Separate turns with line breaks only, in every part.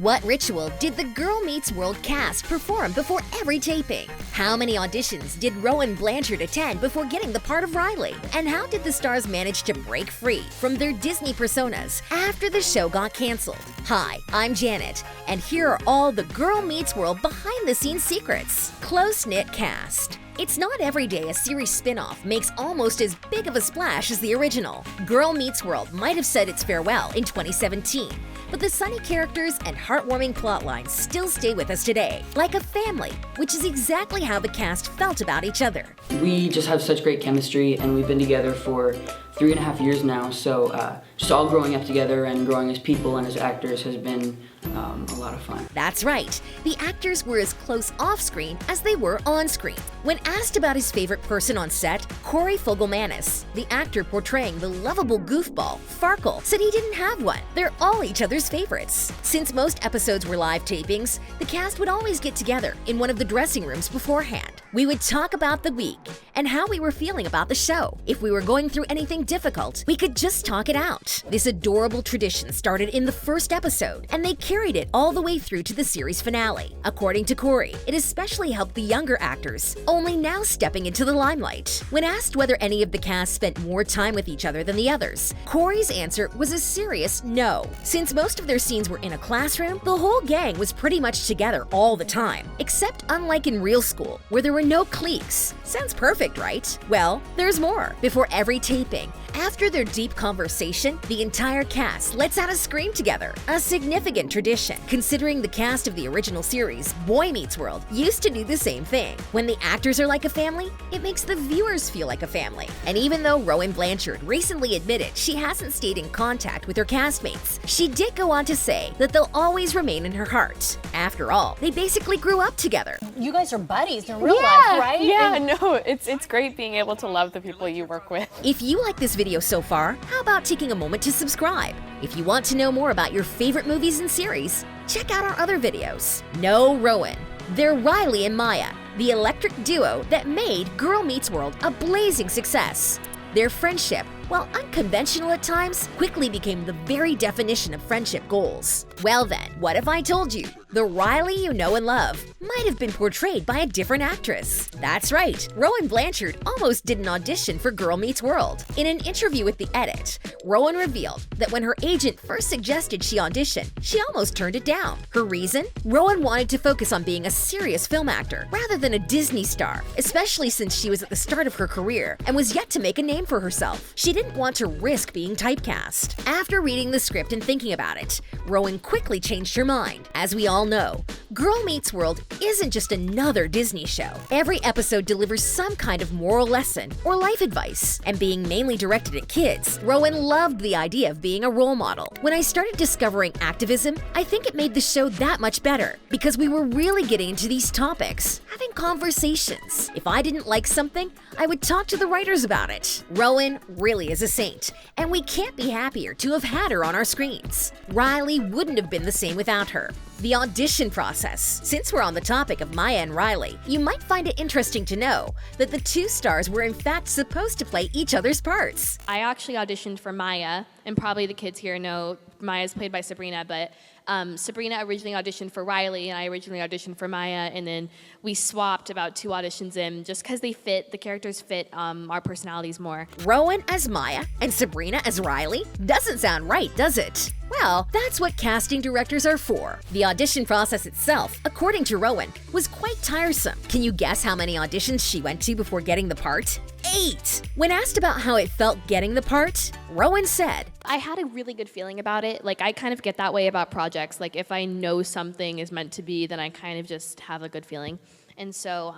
What ritual did the Girl Meets World cast perform before every taping? How many auditions did Rowan Blanchard attend before getting the part of Riley? And how did the stars manage to break free from their Disney personas after the show got canceled? Hi, I'm Janet, and here are all the Girl Meets World behind-the-scenes secrets. Close-knit cast. It's not every day a series spin-off makes almost as big of a splash as the original. Girl Meets World might have said its farewell in 2017, but the sunny characters and heartwarming plotlines still stay with us today, like a family, which is exactly how the cast felt about each other.
We just have such great chemistry, and we've been together for 3.5 years now, so just all growing up together and growing as people and as actors has been a lot of fun.
That's right. The actors were as close off-screen as they were on-screen. When asked about his favorite person on set, Corey Fogelmanis, the actor portraying the lovable goofball, Farkle, said he didn't have one. They're all each other's favorites. Since most episodes were live tapings, the cast would always get together in one of the dressing rooms beforehand. We would talk about the week and how we were feeling about the show. If we were going through anything difficult, we could just talk it out. This adorable tradition started in the first episode, and they carried it all the way through to the series finale. According to Corey, it especially helped the younger actors, only now stepping into the limelight. When asked whether any of the cast spent more time with each other than the others, Corey's answer was a serious no. Since most of their scenes were in a classroom, the whole gang was pretty much together all the time, except unlike in real school, where there were no cliques. Sounds perfect, right? Well, there's more. Before every taping, after their deep conversation, the entire cast lets out a scream together, a significant tradition, considering the cast of the original series, Boy Meets World, used to do the same thing. When the actors are like a family, it makes the viewers feel like a family. And even though Rowan Blanchard recently admitted she hasn't stayed in contact with her castmates, she did go on to say that they'll always remain in her heart. After all, they basically grew up together.
You guys are buddies in real life, right?
Yeah, no, it's great being able to love the people you work with.
If you like this video so far, how about taking a moment to subscribe? If you want to know more about your favorite movies and series, check out our other videos. No Rowan. They're Riley and Maya, the electric duo that made Girl Meets World a blazing success. Their friendship, while unconventional at times, quickly became the very definition of friendship goals. Well then, what if I told you the Riley you know and love might have been portrayed by a different actress? That's right, Rowan Blanchard almost did an audition for Girl Meets World. In an interview with The Edit, Rowan revealed that when her agent first suggested she audition, she almost turned it down. Her reason? Rowan wanted to focus on being a serious film actor rather than a Disney star, especially since she was at the start of her career and was yet to make a name for herself. She didn't want to risk being typecast. After reading the script and thinking about it, Rowan quickly changed her mind. As we all know, Girl Meets World isn't just another Disney show. Every episode delivers some kind of moral lesson or life advice, and being mainly directed at kids, Rowan loved the idea of being a role model. When I started discovering activism, I think it made the show that much better because we were really getting into these topics, having conversations. If I didn't like something, I would talk to the writers about it. Rowan really is a saint, and we can't be happier to have had her on our screens. Riley wouldn't have been the same without her. The audition process. Since we're on the topic of Maya and Riley, you might find it interesting to know that the two stars were in fact supposed to play each other's parts.
I actually auditioned for Maya, and probably the kids here know Maya's played by Sabrina, but Sabrina originally auditioned for Riley, and I originally auditioned for Maya, and then we swapped about 2 auditions in just because the characters fit our personalities more.
Rowan as Maya and Sabrina as Riley? Doesn't sound right, does it? Well, that's what casting directors are for. The audition process itself, according to Rowan, was quite tiresome. Can you guess how many auditions she went to before getting the part? 8! When asked about how it felt getting the part, Rowan said,
I had a really good feeling about it. Like, I kind of get that way about projects. Like, if I know something is meant to be, then I kind of just have a good feeling. And so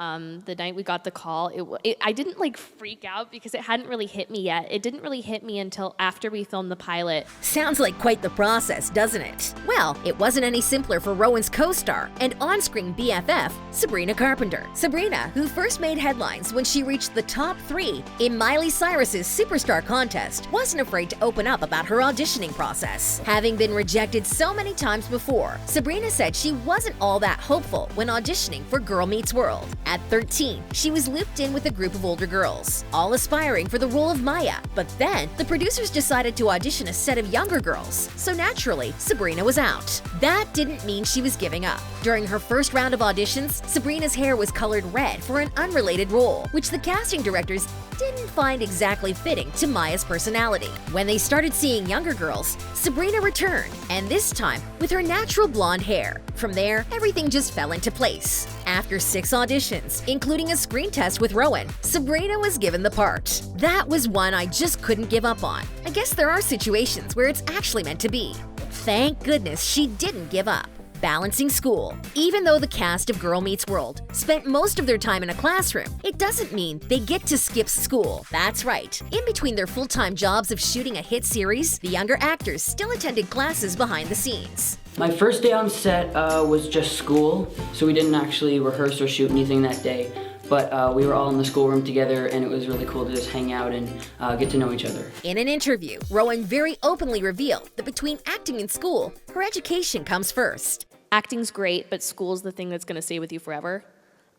the night we got the call, I didn't like freak out because it hadn't really hit me yet. It didn't really hit me until after we filmed the pilot.
Sounds like quite the process, doesn't it? Well, it wasn't any simpler for Rowan's co-star and on-screen BFF, Sabrina Carpenter. Sabrina, who first made headlines when she reached the top 3 in Miley Cyrus's Superstar contest, wasn't afraid to open up about her auditioning process. Having been rejected so many times before, Sabrina said she wasn't all that hopeful when auditioning for Girl Meets Meets World. At 13, she was looped in with a group of older girls, all aspiring for the role of Maya. But then, the producers decided to audition a set of younger girls, so naturally, Sabrina was out. That didn't mean she was giving up. During her first round of auditions, Sabrina's hair was colored red for an unrelated role, which the casting directors didn't find exactly fitting to Maya's personality. When they started seeing younger girls, Sabrina returned, and this time with her natural blonde hair. From there, everything just fell into place. After 6 auditions, including a screen test with Rowan, Sabrina was given the part. That was one I just couldn't give up on. I guess there are situations where it's actually meant to be. Thank goodness she didn't give up. Balancing school. Even though the cast of Girl Meets World spent most of their time in a classroom, it doesn't mean they get to skip school. That's right. In between their full-time jobs of shooting a hit series, the younger actors still attended classes behind the scenes.
My first day on set was just school, so we didn't actually rehearse or shoot anything that day. But we were all in the schoolroom together, and it was really cool to just hang out and get to know each other.
In an interview, Rowan very openly revealed that between acting and school, her education comes first.
Acting's great, but school's the thing that's going to stay with you forever.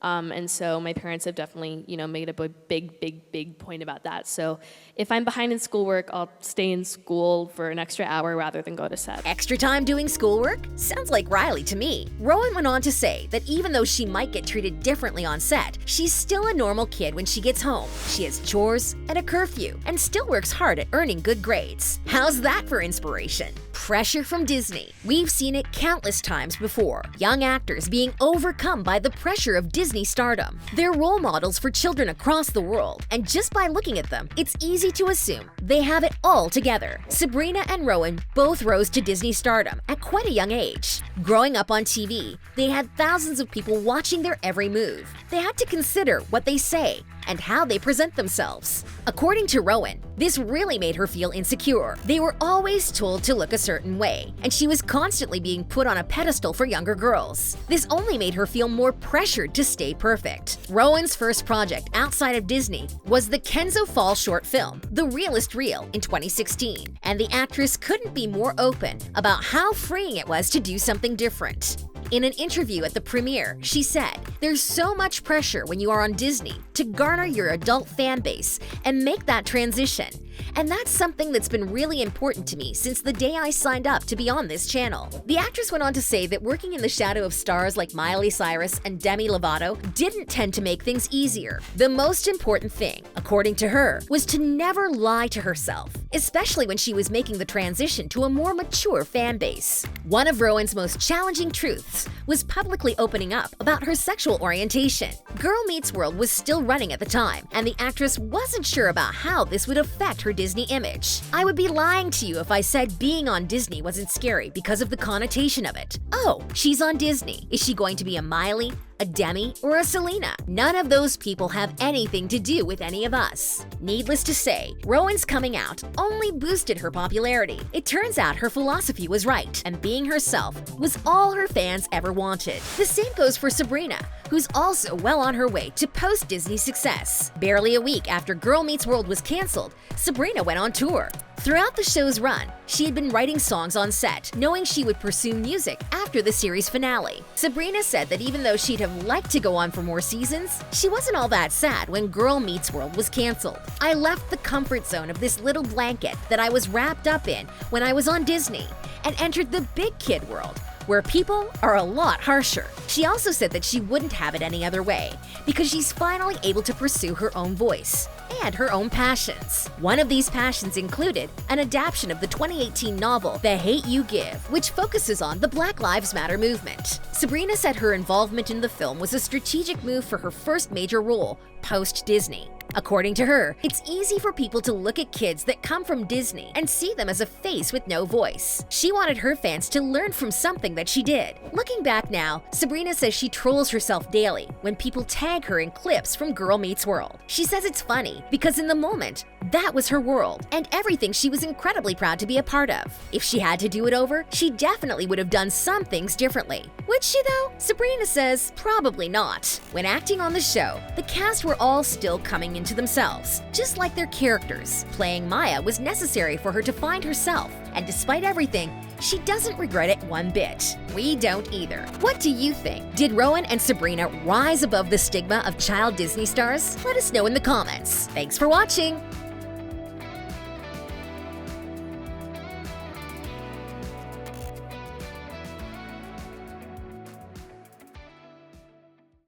And so my parents have definitely, made a big point about that. So if I'm behind in schoolwork, I'll stay in school for an extra hour rather than go to set.
Extra time doing schoolwork? Sounds like Riley to me. Rowan went on to say that even though she might get treated differently on set, she's still a normal kid when she gets home. She has chores and a curfew and still works hard at earning good grades. How's that for inspiration? Pressure from Disney. We've seen it countless times before. Young actors being overcome by the pressure of Disney stardom. They're role models for children across the world, and just by looking at them, it's easy to assume they have it all together. Sabrina and Rowan both rose to Disney stardom at quite a young age. Growing up on TV, they had thousands of people watching their every move. They had to consider what they say and how they present themselves. According to Rowan, this really made her feel insecure. They were always told to look a certain way, and she was constantly being put on a pedestal for younger girls. This only made her feel more pressured to stay perfect. Rowan's first project outside of Disney was the Kenzo Fall short film, The Realest Reel, in 2016, and the actress couldn't be more open about how freeing it was to do something different. In an interview at the premiere, she said, "There's so much pressure when you are on Disney to garner your adult fan base and make that transition. And that's something that's been really important to me since the day I signed up to be on this channel." The actress went on to say that working in the shadow of stars like Miley Cyrus and Demi Lovato didn't tend to make things easier. The most important thing, according to her, was to never lie to herself, especially when she was making the transition to a more mature fan base. One of Rowan's most challenging truths was publicly opening up about her sexual orientation. Girl Meets World was still running at the time, and the actress wasn't sure about how this would affect her Disney image. "I would be lying to you if I said being on Disney wasn't scary because of the connotation of it. Oh, she's on Disney. Is she going to be a Miley, a Demi, or a Selena? None of those people have anything to do with any of us." Needless to say, Rowan's coming out only boosted her popularity. It turns out her philosophy was right, and being herself was all her fans ever wanted. The same goes for Sabrina, who's also well on her way to post-Disney success. Barely a week after Girl Meets World was canceled, Sabrina went on tour. Throughout the show's run, she had been writing songs on set, knowing she would pursue music after the series finale. Sabrina said that even though she'd have liked to go on for more seasons, she wasn't all that sad when Girl Meets World was canceled. "I left the comfort zone of this little blanket that I was wrapped up in when I was on Disney and entered the big kid world, where people are a lot harsher." She also said that she wouldn't have it any other way, because she's finally able to pursue her own voice and her own passions. One of these passions included an adaptation of the 2018 novel The Hate U Give, which focuses on the Black Lives Matter movement. Sabrina said her involvement in the film was a strategic move for her first major role post-Disney. According to her, it's easy for people to look at kids that come from Disney and see them as a face with no voice. She wanted her fans to learn from something that she did. Looking back now, Sabrina says she trolls herself daily when people tag her in clips from Girl Meets World. She says it's funny because in the moment, that was her world and everything she was incredibly proud to be a part of. If she had to do it over, she definitely would have done some things differently. Would she though? Sabrina says probably not. When acting on the show, the cast were all still coming into to themselves, just like their characters. Playing Maya was necessary for her to find herself, and despite everything, she doesn't regret it one bit. We don't either. What do you think? Did Rowan and Sabrina rise above the stigma of child Disney stars? Let us know in the comments. Thanks for watching!